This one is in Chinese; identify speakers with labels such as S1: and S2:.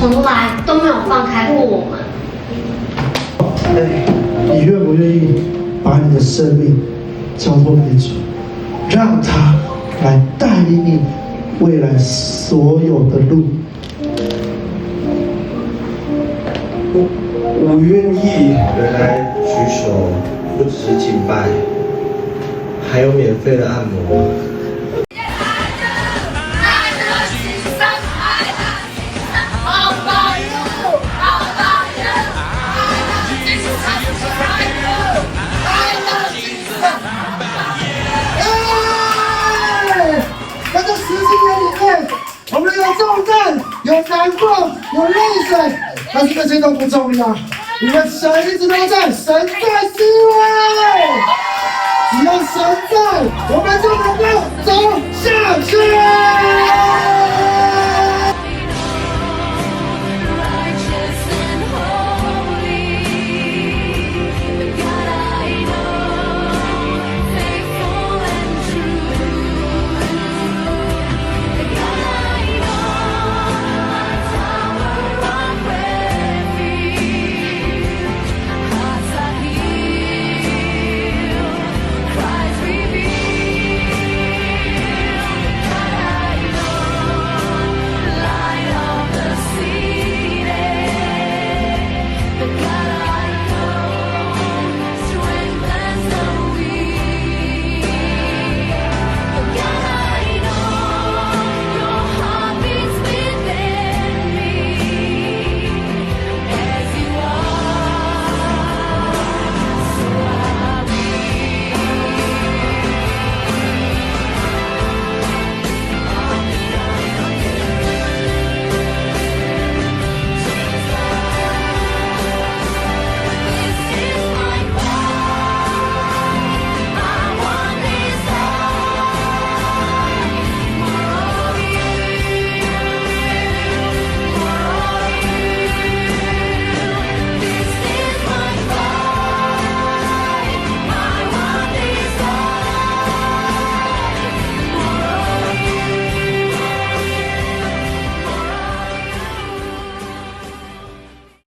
S1: 从来都没有放开过我们。
S2: 你愿不愿意把你的生命交托给主，让他来带领你未来所有的路？
S3: 我愿意。原来举手不只是敬拜，还有免费的按摩。
S2: 在这10几年里面，我们有重症，有难过，有泪水，但是这些都不重要，因为神一直都在，神在是因为只要神在，我们